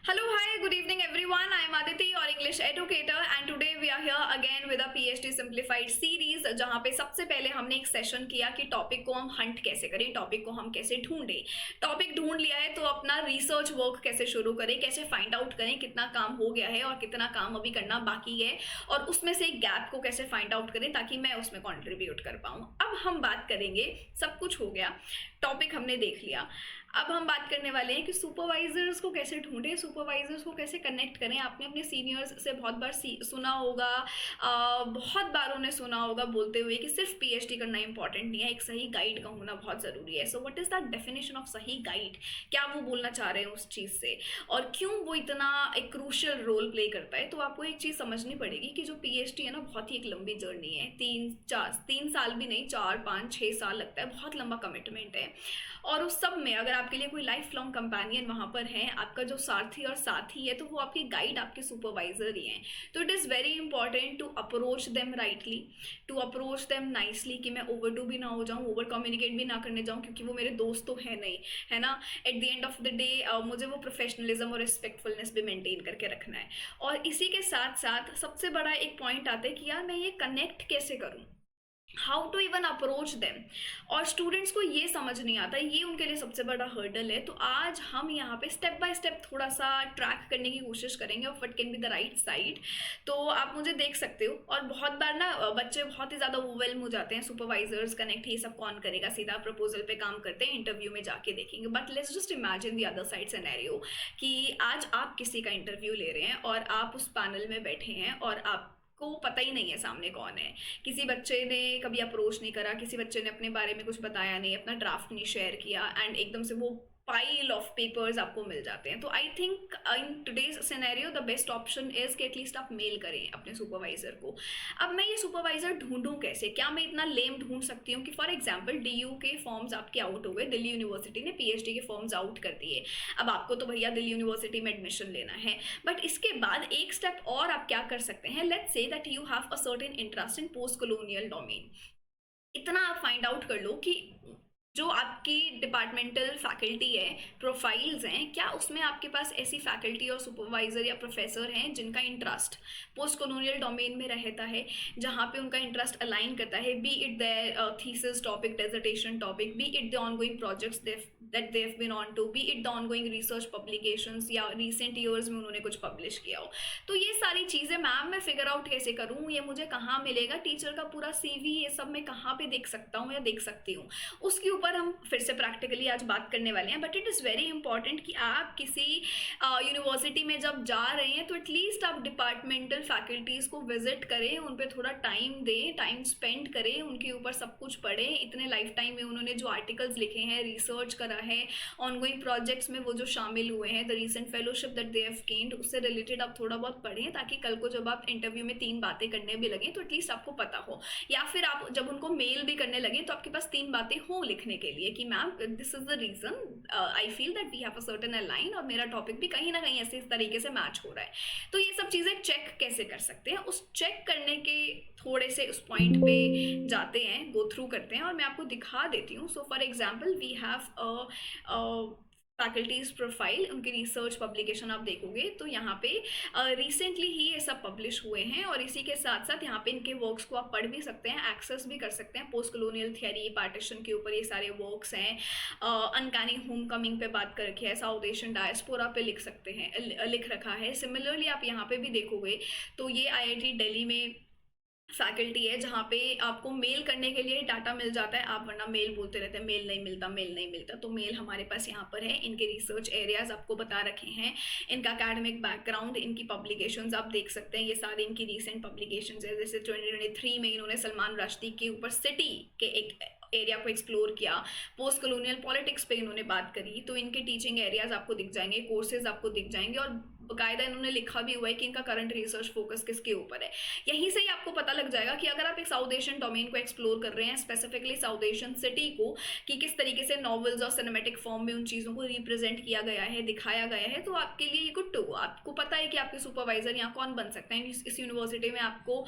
Hello, hi, good evening everyone. I am Aditi, your English educator, and today we are here again with a PhD Simplified series जहाँ पे सबसे पहले हमने एक session किया कि टॉपिक को हम हंट कैसे करें, टॉपिक को हम कैसे ढूंढें। टॉपिक ढूंढ लिया है तो अपना रिसर्च वर्क कैसे शुरू करें, कैसे फाइंड आउट करें कितना काम हो गया है और कितना काम अभी करना बाकी है, और उसमें से एक गैप को कैसे फाइंड आउट करें ताकि मैं उसमें कॉन्ट्रीब्यूट कर पाऊँ। अब हम बात करेंगे, सब कुछ हो गया, टॉपिक हमने देख लिया, अब हम बात करने वाले हैं कि सुपरवाइजर्स को कैसे ढूंढें, सुपरवाइजर्स को कैसे कनेक्ट करें। आपने अपने सीनियर्स से बहुत बार सुना होगा, बहुत बार उन्हें सुना होगा बोलते हुए कि सिर्फ पीएचडी करना इंपॉर्टेंट नहीं है, एक सही गाइड का होना बहुत ज़रूरी है। So what is the definition of सही गाइड, क्या वो बोलना चाह रहे हैं उस चीज़ से, और क्यों वो इतना एक क्रूशियल रोल प्ले करता है। तो आपको एक चीज़ समझनी पड़ेगी कि जो पीएचडी है ना, बहुत ही एक लंबी जर्नी है, 3 साल भी नहीं, 4 5 6 साल लगता है, बहुत लंबा कमिटमेंट है। और उस सब में अगर आपके लिए कोई लाइफ लॉन्ग कंपेनियन वहाँ पर है, आपका जो साथी और साथी है, तो वो आपके गाइड, आपके सुपरवाइजर ही हैं। तो it is very important to approach them rightly, to approach them nicely, कि मैं ओवर डू भी ना हो जाऊँ, ओवर कम्युनिकेट भी ना करने जाऊँ, क्योंकि वो मेरे दोस्त तो है नहीं, है ना। At the end of the day मुझे वो प्रोफेशनलिज्म और रिस्पेक्टफुलनेस भी मेंटेन करके रखना है। और इसी के साथ साथ सबसे बड़ा एक पॉइंट आता है कि यार मैं ये कनेक्ट कैसे करूँ, how to even approach them. और स्टूडेंट्स को ये समझ नहीं आता, ये उनके लिए सबसे बड़ा हर्डल है। तो आज हम यहाँ पे स्टेप बाय स्टेप थोड़ा सा ट्रैक करने की कोशिश करेंगे of what can be the right side. तो आप मुझे देख सकते हो, और बहुत बार ना बच्चे बहुत ही ज़्यादा ओवरवेल्म हो जाते हैं, सुपरवाइजर्स कनेक्ट ये सब कौन करेगा, सीधा प्रपोजल पे काम करते हैं, इंटरव्यू में जाके देखेंगे। But let's just imagine the other side scenario कि आज आप किसी का इंटरव्यू ले रहे हैं और आप उस पैनल में बैठे हैं और आप को पता ही नहीं है सामने कौन है। किसी बच्चे ने कभी अप्रोच नहीं करा, किसी बच्चे ने अपने बारे में कुछ बताया नहीं, अपना ड्राफ्ट नहीं शेयर किया, एंड एकदम से वो पाइल ऑफ पेपर्स आपको मिल जाते हैं। तो I think in today's scenario the best option is कि एटलीस्ट आप मेल करें अपने सुपरवाइजर को। अब मैं ये सुपरवाइजर ढूंढूं कैसे, क्या मैं इतना लेम ढूंढ सकती हूँ कि फॉर एग्जाम्पल डीयू के फॉर्म्स आपके आउट हो गए, दिल्ली यूनिवर्सिटी ने पीएचडी के फॉर्म्स आउट कर दिए, अब आपको तो भैया दिल्ली यूनिवर्सिटी में एडमिशन लेना है। बट इसके बाद एक स्टेप और आप क्या कर सकते हैं, let's say that you have a certain interest in post colonial domain. इतना आप फाइंड आउट कर लो कि जो आपकी डिपार्टमेंटल फैकल्टी है, प्रोफाइल्स हैं, क्या उसमें आपके पास ऐसी फैकल्टी और सुपरवाइजर या प्रोफेसर हैं जिनका इंटरेस्ट पोस्ट कॉलोनियल डोमेन में रहता है, जहाँ पे उनका इंटरेस्ट अलाइन करता है, be it their thesis topic, dissertation topic, be it the ongoing projects that they have been on to, be it the ongoing research publications, या रिसेंट ईयर्स में उन्होंने कुछ पब्लिश किया हो। तो ये सारी चीज़ें मैम मैं फिगर आउट कैसे करूँ, ये मुझे कहाँ मिलेगा, टीचर का पूरा सीवी, ये सब मैं कहाँ पे देख सकता हूँ या देख सकती हूँ, उसके ऊपर हम फिर से प्रैक्टिकली आज बात करने वाले हैं। But it is very important कि आप किसी यूनिवर्सिटी में जब जा रहे हैं तो एटलीस्ट आप डिपार्टमेंटल फैकल्टीज़ को विजिट करें, उन पर थोड़ा टाइम दें, टाइम स्पेंड करें, उनके ऊपर सब कुछ पढ़ें। इतने लाइफ टाइम में उन्होंने जो आर्टिकल्स लिखे हैं, रिसर्च करा है, ऑनगोइंग प्रोजेक्ट्स में वो जो शामिल हुए हैं, the recent fellowship that they have gained, उससे रिलेटेड आप थोड़ा बहुत पढ़ें, ताकि कल को जब आप इंटरव्यू में 3 बातें करने भी लगें तो एटलीस्ट आपको पता हो, या फिर आप जब उनको मेल भी करने लगें तो आपके पास 3 बातें हो लिखने के लिए कि ma'am this is the reason I feel that we have a certain align, और मेरा टॉपिक भी कहीं ना कहीं ऐसे इस तरीके से मैच हो रहा है। तो ये सब चीज़ें चेक कैसे कर सकते हैं, उस चेक करने के थोड़े से उस पॉइंट पे जाते हैं, गो थ्रू करते हैं, और मैं आपको दिखा देती हूँ। So for example we have faculties profile, उनकी रिसर्च पब्लिकेशन आप देखोगे तो यहाँ पे रिसेंटली ही ये सब पब्लिश हुए हैं, और इसी के साथ साथ यहाँ पे इनके वर्क्स को आप पढ़ भी सकते हैं, एक्सेस भी कर सकते हैं। पोस्ट कॉलोनियल थियरी, पार्टीशन के ऊपर ये सारे वर्क्स हैं, अनकैनी होम कमिंग पे बात कर रखी है, साउथ एशियन डायस्पोरा पे लिख सकते हैं, लिख रखा है। सिमिलरली आप यहाँ पे भी देखोगे तो ये आईआईटी दिल्ली में फैकल्टी है, जहाँ पे आपको मेल करने के लिए डाटा मिल जाता है, आप वरना मेल बोलते रहते हैं मेल नहीं मिलता, मेल नहीं मिलता। तो मेल हमारे पास यहाँ पर है, इनके रिसर्च एरियाज आपको बता रखे हैं, इनका एकेडमिक बैकग्राउंड, इनकी पब्लिकेशंस आप देख सकते हैं, ये सारी इनकी रीसेंट पब्लिकेशंस है। जैसे 2023 में इन्होंने सलमान रश्दी के ऊपर सिटी के एक एरिया को एक्सप्लोर किया, पोस्ट कॉलोनियल पॉलिटिक्स पे इन्होंने बात करी, तो इनके टीचिंग एरियाज आपको दिख जाएंगे, कोर्सेज आपको दिख जाएंगे, और बाकायदा इन्होंने लिखा भी हुआ है कि इनका करंट रिसर्च फोकस किसके ऊपर है। यहीं से ही आपको पता लग जाएगा कि अगर आप एक साउथ एशियन डोमेन को एक्सप्लोर कर रहे हैं, स्पेसिफिकली साउथ एशियन सिटी को, कि किस तरीके से नॉवेल्स और सिनेमेटिक फॉर्म में उन चीज़ों को रिप्रेजेंट किया गया है, दिखाया गया है, तो आपके लिए ये गुड टू गो। आपको पता है कि आपके सुपरवाइजर यहाँ कौन बन सकते हैं, इस यूनिवर्सिटी में आपको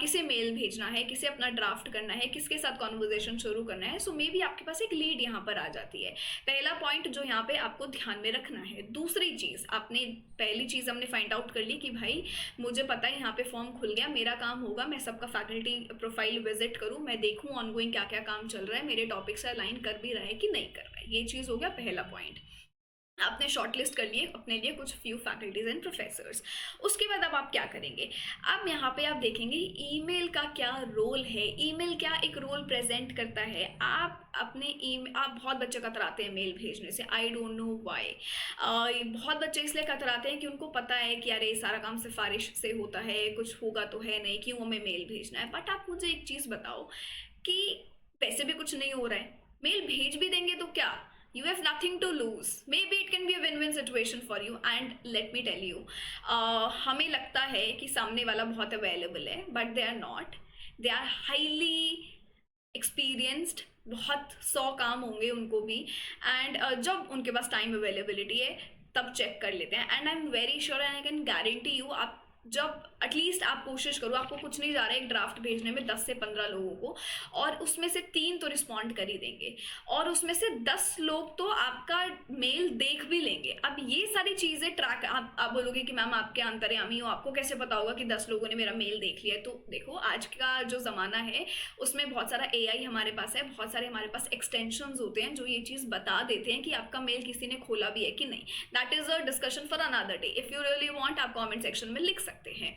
किसे मेल भेजना है, किसे अपना ड्राफ्ट करना है, किसके साथ कॉन्वर्जेशन शुरू करना है। सो मे बी आपके पास एक लीड यहाँ पर आ जाती है। पहला पॉइंट जो यहाँ पे आपको ध्यान में रखना है। दूसरी चीज़, आपने पहली चीज़ हमने फाइंड आउट कर ली कि भाई मुझे पता है यहाँ पे फॉर्म खुल गया, मेरा काम होगा मैं सबका फैकल्टी प्रोफाइल विजिट करूँ, मैं देखूँ ऑनगोइंग क्या क्या काम चल रहा है, मेरे टॉपिक से अलाइन कर भी रहा है कि नहीं कर रहा है। ये चीज़ हो गया पहला पॉइंट। आपने शॉर्टलिस्ट कर लिए अपने लिए कुछ फ्यू फैकल्टीज एंड प्रोफेसर्स। उसके बाद अब आप क्या करेंगे, अब यहाँ पे आप देखेंगे ईमेल का क्या रोल है, ईमेल क्या एक रोल प्रेजेंट करता है। आप अपने आप बहुत बच्चे कतराते हैं मेल भेजने से, आई डोंट नो वाई। बहुत बच्चे इसलिए कतराते हैं कि उनको पता है कि अरे सारा काम सिफारिश से होता है, कुछ होगा तो है नहीं, क्यों हमें मेल भेजना है। बट आप मुझे एक चीज़ बताओ कि वैसे भी कुछ नहीं हो रहा है, मेल भेज भी देंगे तो क्या, you have nothing to lose, maybe it can be a win-win situation for you, and let me tell you, हमें लगता है कि सामने वाला बहुत अवेलेबल है, but they are not, they are highly experienced, बहुत 100 काम होंगे उनको भी, एंड जब उनके पास टाइम अवेलेबिलिटी है तब चेक कर लेते हैं। And I am very sure and I can guarantee you, आप जब एटलीस्ट आप कोशिश करो, आपको कुछ नहीं जा रहा है एक ड्राफ्ट भेजने में 10 से 15 लोगों को, और उसमें से 3 तो रिस्पॉन्ड कर ही देंगे, और उसमें से 10 लोग तो आपका मेल देख भी लेंगे। अब ये सारी चीज़ें ट्रैक, आप बोलोगे कि मैम आपके अंतर्यामी हो, आपको कैसे पता होगा कि 10 लोगों ने मेरा मेल देख लिया है। तो देखो आज का जो ज़माना है उसमें बहुत सारा AI हमारे पास है, बहुत सारे हमारे पास एक्सटेंशंस होते हैं जो ये चीज़ बता देते हैं कि आपका मेल किसी ने खोला भी है कि नहीं। That is a discussion for another day. If you really want, आप कमेंट सेक्शन में लिख सकते हैं।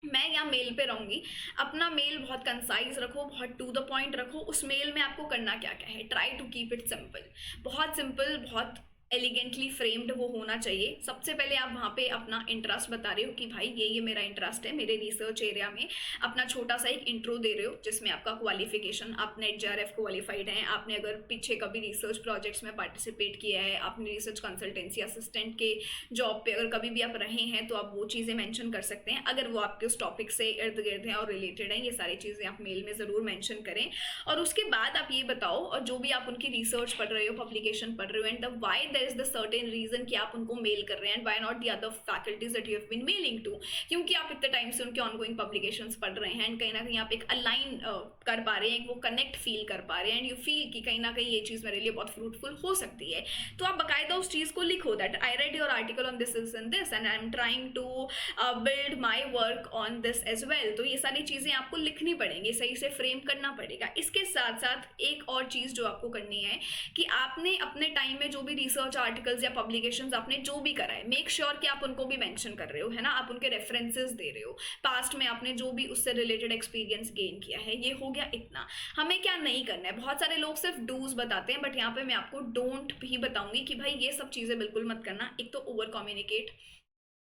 मैं यहाँ मेल पे रहूँगी, अपना मेल बहुत कंसाइज रखो, बहुत टू द पॉइंट रखो। उस मेल में आपको करना क्या क्या है, try to keep it simple, बहुत सिंपल, बहुत एलिगेंटली फ्रेम्ड वो होना चाहिए। सबसे पहले आप वहाँ पे अपना इंटरेस्ट बता रहे हो कि भाई ये मेरा इंटरेस्ट है, मेरे रिसर्च एरिया में अपना छोटा सा एक इंट्रो दे रहे हो जिसमें आपका क्वालिफिकेशन, आप नेट JRF क्वालिफाइड हैं, आपने अगर पीछे कभी रिसर्च प्रोजेक्ट्स में पार्टिसिपेट किया है, आपने रिसर्च कंसल्टेंसी असिस्टेंट के जॉब पे अगर कभी भी आप रहे हैं तो आप वो चीज़ें मैंशन कर सकते हैं, अगर वो आपके उस टॉपिक से इर्द गिर्द हैं और रिलेटेड हैं। ये सारी चीज़ें आप मेल में ज़रूर मैंशन करें। और उसके बाद आप ये बताओ, और जो भी आप उनकी रिसर्च पढ़ रहे हो, पब्लिकेशन पढ़ रहे हो, and the why there is the certain reason कि आप उनको मेल कर रहे हैं, and why not the other faculties that you have been mailing to, क्योंकि आप इतने टाइम से उनके ongoing publications पढ़ रहे हैं, एंड कहीं ना कहीं आप एक अलाइन कर पा रहे हैं, वो कनेक्ट फील कर पा रहे हैं, एंड यू फील कि कहीं ना कहीं ये चीज़ मेरे लिए बहुत फ्रूटफुल हो सकती है। तो आप बाकायदा उस चीज़ को लिखो, that I read your article on this and this and I am trying to build my work on this as well. तो ये सारी चीज़ें आपको लिखनी पड़ेंगी, सही से फ्रेम करना पड़ेगा। इसके साथ साथ एक और चीज़ जो आपको करनी है कि आपने अपने टाइम में जो भी रिसर्च आर्टिकल्स या पब्लिकेशंस आपने जो भी करा है, मेक श्योर कि आप उनको भी मेंशन कर रहे हो, है ना, आप उनके रेफरेंसेस दे रहे हो, पास्ट में आपने जो भी उससे रिलेटेड एक्सपीरियंस गेन किया है। ये हो गया इतना। हमें क्या नहीं करना है, बहुत सारे लोग सिर्फ डूज बताते हैं, बट यहाँ पे मैं आपको डोंट भी बताऊंगी कि भाई ये सब चीज़ें बिल्कुल मत करना। एक तो ओवर कम्युनिकेट,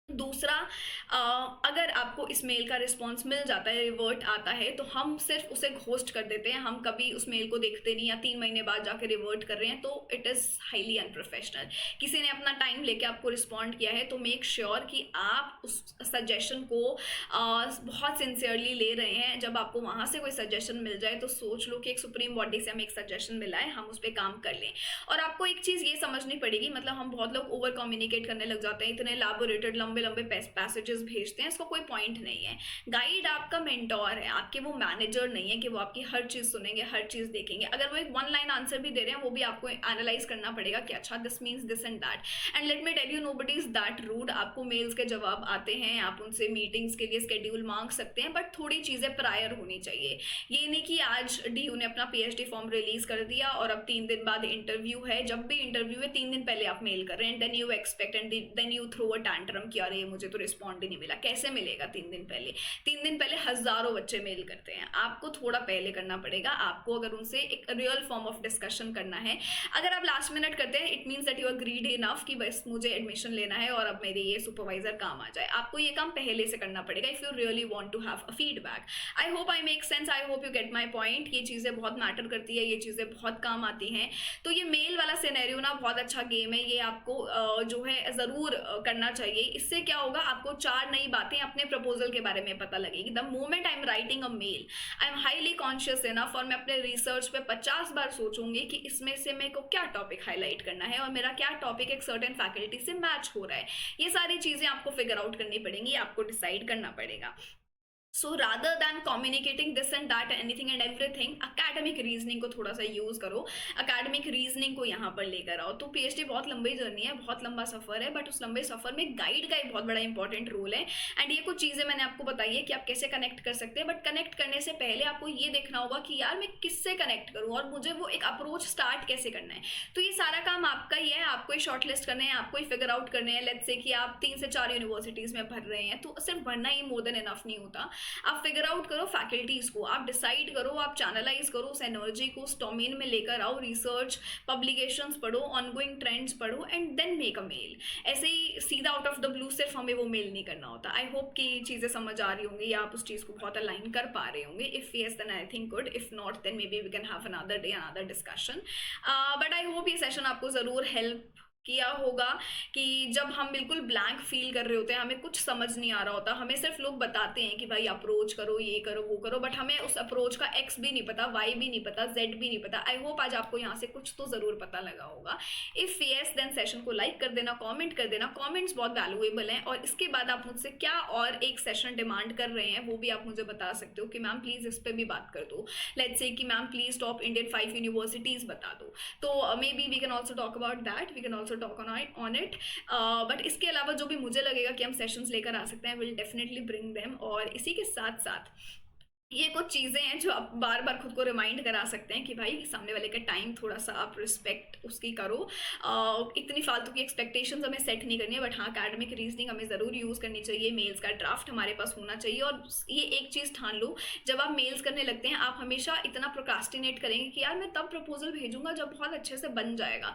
दूसरा अगर आपको इस मेल का रिस्पांस मिल जाता है, रिवर्ट आता है, तो हम सिर्फ उसे घोस्ट कर देते हैं, हम कभी उस मेल को देखते नहीं, या 3 महीने बाद जाके रिवर्ट कर रहे हैं, तो इट इज़ हाईली अनप्रोफेशनल। किसी ने अपना टाइम लेके आपको रिस्पॉन्ड किया है तो मेक श्योर कि आप उस सजेशन को बहुत सिंसियरली ले रहे हैं। जब आपको वहाँ से कोई सजेशन मिल जाए तो सोच लो कि एक सुप्रीम बॉडी से हमें एक सजेशन मिला है, हम उस पर काम कर लें। और आपको एक चीज़ ये समझनी पड़ेगी, मतलब हम बहुत लोग ओवर कम्युनिकेट करने लग जाते हैं, इतने एलैबोरेटेड लंबे पैसेजेस भेजते हैं, इसका कोई पॉइंट नहीं है। गाइड आपका मेंटोर है, आपके वो मैनेजर नहीं है कि वो आपकी हर चीज़ सुनेंगे, हर चीज़ देखेंगे। अगर वो एक 1 लाइन आंसर भी दे रहे हैं, वो भी आपको एनालाइज करना पड़ेगा कि अच्छा this means this and that. And let me tell you, nobody is that rude. आपको मेल्स के जवाब आते हैं, आप उनसे मीटिंग्स के लिए स्केड्यूल मांग सकते हैं, बट थोड़ी चीज़ें प्रायर होनी चाहिए। ये नहीं कि आज DU ने अपना PhD फॉर्म रिलीज कर दिया और अब 3 दिन बाद इंटरव्यू है। जब भी इंटरव्यू है 3 दिन पहले आप मेल कर रहे हैं, then you expect and then you throw a tantrum कि अरे मुझे तो रिस्पॉन्ड ही नहीं मिला। कैसे मिलेगा 3 दिन पहले? 3 दिन पहले हजारों बच्चे मेल करते हैं, आपको थोड़ा पहले करना पड़ेगा। आपको अगर उनसे एक रियल फॉर्म ऑफ डिस्कशन करना है, अगर आप लास्ट मिनट करते हैं, it means that you are greedy enough कि बस मुझे एडमिशन लेना है और अब मेरे ये सुपरवाइजर काम आ जाए। आपको ये काम पहले से करना पड़ेगा if you really want to have a feedback. I hope I make sense, I hope you get my point. ये चीज़ें बहुत मैटर करती है, ये चीज़ें बहुत काम आती हैं। तो ये मेल वाला सिनेरियो ना बहुत अच्छा गेम है, ये आपको जो है ज़रूर करना चाहिए। इससे इससे क्या होगा, आपको 4 नई बातें अपने प्रपोजल के बारे में पता लगेगी। The moment I am writing a mail, I am highly conscious enough, और मैं अपने रिसर्च पे 50 बार सोचूंगी कि इसमें से मेरे को क्या टॉपिक हाईलाइट करना है और मेरा क्या टॉपिक एक सर्टेन फैकल्टी से मैच हो रहा है। ये सारी चीजें आपको फिगर आउट करनी पड़ेंगी, आपको डिसाइड करना पड़ेगा। So rather than communicating this and that anything and everything, academic reasoning को थोड़ा सा यूज करो, अकेडमिक रीजनिंग को यहाँ पर लेकर आओ। तो पीएचडी बहुत लंबी जर्नी है, बहुत लंबा सफर है, बट उस लंबे सफर में गाइड का एक बहुत बड़ा इंपॉर्टेंट रोल है। एंड ये कुछ चीजें मैंने आपको बताई है कि आप कैसे कनेक्ट कर सकते हैं, बट कनेक्ट करने से पहले आपको ये देखना होगा कि यार मैं किससे कनेक्ट करूँ और मुझे वो एक अप्रोच स्टार्ट कैसे करना है। तो ये सारा काम आपका ही है, आपको ही शॉर्ट लिस्ट करने हैं, आपको ही फिगर आउट करने हैं। लेट्स से कि आप 3 से 4 यूनिवर्सिटीज में भर रहे हैं, तो सिर्फ भरना ही मोर देन इनफ नहीं होता। आप फिगर आउट करो फैकल्टीज को, आप डिसाइड करो, आप चैनलाइज करो उस एनर्जी को, उस डोमेन में लेकर आओ, रिसर्च पब्लिकेशंस पढ़ो, ऑनगोइंग ट्रेंड्स पढ़ो, and then make a mail. ऐसे ही सीधा आउट ऑफ द ब्लू सिर्फ हमें वो मेल नहीं करना होता। आई होप कि चीज़ें समझ आ रही होंगी या आप उस चीज़ को बहुत अलाइन कर पा रहे होंगे। If yes then I think good, if not then maybe we can have another day another discussion. But I hope ये सेशन आपको ज़रूर हेल्प किया होगा कि जब हम बिल्कुल ब्लैंक फील कर रहे होते हैं, हमें कुछ समझ नहीं आ रहा होता, हमें सिर्फ लोग बताते हैं कि भाई अप्रोच करो, ये करो, वो करो, बट हमें उस अप्रोच का एक्स भी नहीं पता, वाई भी नहीं पता, जेड भी नहीं पता। आई होप आज आपको यहाँ से कुछ तो ज़रूर पता लगा होगा। इफ़ येस देन सेशन को लाइक कर देना, कॉमेंट कर देना, कॉमेंट्स बहुत वैल्यूएबल हैं। और इसके बाद आप मुझसे क्या और एक सेशन डिमांड कर रहे हैं वो भी आप मुझे बता सकते हो कि मैम प्लीज़ इस पर भी बात कर दो। लेट्स से कि ma'am please top Indian 5 universities बता दो। तो maybe we can also talk about that, we can also talk on it. But इसके अलावा जो भी मुझे लगेगा कि हम सेशंस लेकर आ सकते हैं, विल डेफिनेटली ब्रिंग देम। और इसी के साथ साथ ये कुछ चीज़ें हैं जो आप बार बार खुद को रिमाइंड करा सकते हैं कि भाई सामने वाले का टाइम थोड़ा सा आप रिस्पेक्ट उसकी करो। इतनी फालतू की एक्सपेक्टेशंस हमें सेट नहीं करनी है, बट हाँ अकेडमिक रीजनिंग हमें ज़रूर यूज़ करनी चाहिए। मेल्स का ड्राफ्ट हमारे पास होना चाहिए। और ये एक चीज़ ठान लो, जब आप मेल्स करने लगते हैं आप हमेशा इतना प्रोक्रास्टिनेट करेंगे कि यार मैं तब प्रपोजल भेजूंगा जब बहुत अच्छे से बन जाएगा।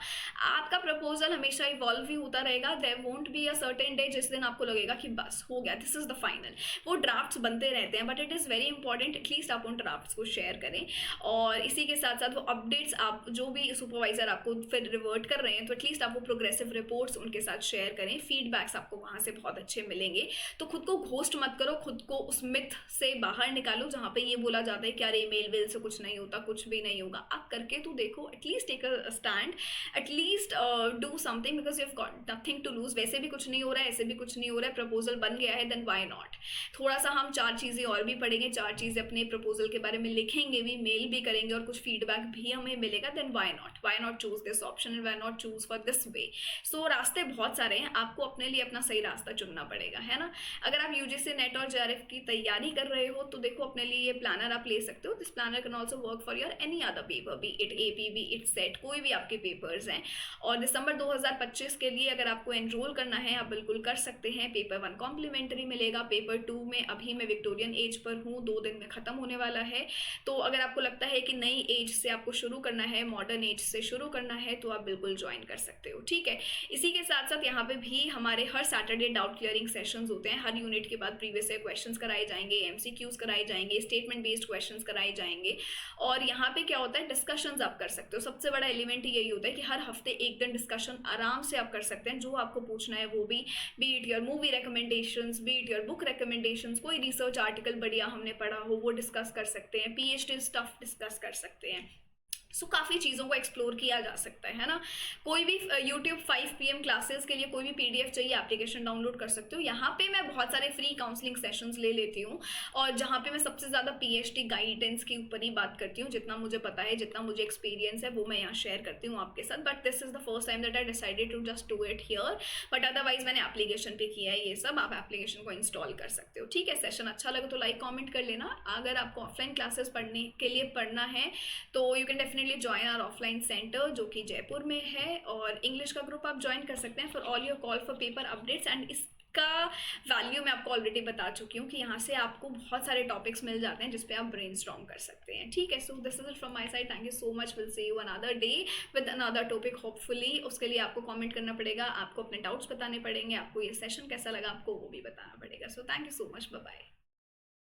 आपका प्रपोजल हमेशा इवॉल्व ही होता रहेगा। There won't be a certain day जिस दिन आपको लगेगा कि बस हो गया, दिस इज द फाइनल। वो ड्राफ्ट्स बनते रहते हैं, but it is very important at least आप उन ड्राफ्ट्स को शेयर करें। और इसी के साथ साथ वो अपडेट्स आप जो भी सुपरवाइजर आपको फिर रिवर्ट कर रहे हैं, तो एटलीस्ट आप वो प्रोग्रेसिव रिपोर्ट्स उनके साथ शेयर करें। फीडबैक्स आपको वहाँ से बहुत अच्छे मिलेंगे। तो खुद को घोस्ट मत करो, खुद को उस मिथ से बाहर निकालो जहाँ पे ये बोला जाता है कि यार ईमेल वेल से कुछ नहीं होता, कुछ भी नहीं होगा। आप करके तो देखो, at least take a stand, at least do something, because you have got nothing to lose. वैसे भी कुछ नहीं हो रहा है, ऐसे भी कुछ नहीं हो रहा है, प्रपोजल बन गया है, देन व्हाई नॉट। थोड़ा सा हम 4 चीज़ें और भी पढ़ेंगे, 4 चीज़ें अपने प्रपोजल के बारे में लिखेंगे भी, मेल भी करेंगे और कुछ फीडबैक भी हमें मिलेगा, then why not choose this option and why not choose for this way. So रास्ते बहुत सारे हैं, आपको अपने लिए अपना सही रास्ता चुनना पड़ेगा, है ना। अगर आप यूजीसी नेट और जेआरएफ की तैयारी कर रहे हो तो देखो अपने लिए ये प्लानर आप ले सकते हो। This planner can also work for your any other paper, be it AP, be it SET, कोई भी आपके पेपर्स हैं। और दिसंबर 2025 के लिए अगर आपको एनरोल करना है आप बिल्कुल कर सकते हैं। पेपर 1 कॉम्प्लीमेंट्री मिलेगा। पेपर 2 में अभी मैं विक्टोरियन एज पर हूँ, 2 दिन में खत्म होने वाला है। तो अगर आपको लगता है कि नई एज से आपको शुरू करना है, मॉडर्न एज से शुरू करना है, तो आप बिल्कुल ज्वाइन कर सकते हो, ठीक है। इसी के साथ साथ यहाँ पे भी हमारे हर सैटरडे डाउट क्लियरिंग सेशंस होते हैं। हर यूनिट के बाद प्रीवियस ईयर क्वेश्चंस कराए जाएंगे, एमसीक्यूज कराए जाएंगे, स्टेटमेंट बेस्ड क्वेश्चंस कराए जाएंगे। और यहाँ पे क्या होता है, डिस्कशंस आप कर सकते हो। सबसे बड़ा एलिमेंट यही होता है कि हर हफ्ते एक दिन डिस्कशन आराम से आप कर सकते हैं, जो आपको पूछना है वो भी it your movie recommendations, B it your book recommendations, कोई रिसर्च आर्टिकल बढ़िया हमने पढ़ा हो वो डिस्कस कर सकते हैं, पीएचडी स्टफ डिस्कस कर सकते हैं। सो काफ़ी चीज़ों को एक्सप्लोर किया जा सकता है ना। कोई भी यूट्यूब 5 PM क्लासेस के लिए कोई भी PDF चाहिए, एप्लीकेशन डाउनलोड कर सकते हो। यहाँ पे मैं बहुत सारे फ्री काउंसलिंग सेशंस ले लेती हूँ और जहाँ पे मैं सबसे ज़्यादा PhD गाइडेंस के ऊपर ही बात करती हूँ। जितना मुझे पता है, जितना मुझे एक्सपीरियंस है, वो मैं यहाँ शेयर करती हूँ आपके साथ। But this is the first time that I decided to just do it here. But otherwise मैंने एप्लीकेशन पे किया है ये सब, आप एप्लीकेशन को इंस्टॉल कर सकते हो, ठीक है। सेशन अच्छा लगे तो लाइक कॉमेंट कर लेना। अगर आपको ऑफलाइन क्लासेस पढ़ने के लिए पढ़ना है तो you can definitely join our offline centre जो कि जयपुर में है। और इंग्लिश का ग्रुप आप ज्वाइन कर सकते हैं for all your call for paper updates. And इसका वैल्यू मैं आपको ऑलरेडी बता चुकी हूँ कि यहाँ से आपको बहुत सारे टॉपिक्स मिल जाते हैं जिस पे आप ब्रेनस्टॉर्म कर सकते हैं, ठीक है। So this is it from my side, thank you so much, will see you another day with another topic hopefully. उसके लिए आपको कमेंट करना पड़ेगा, आपको अपने डाउट्स बताने पड़ेंगे, आपको ये सेशन कैसा लगा आपको वो भी बताना पड़ेगा। So thank you so much, bye bye.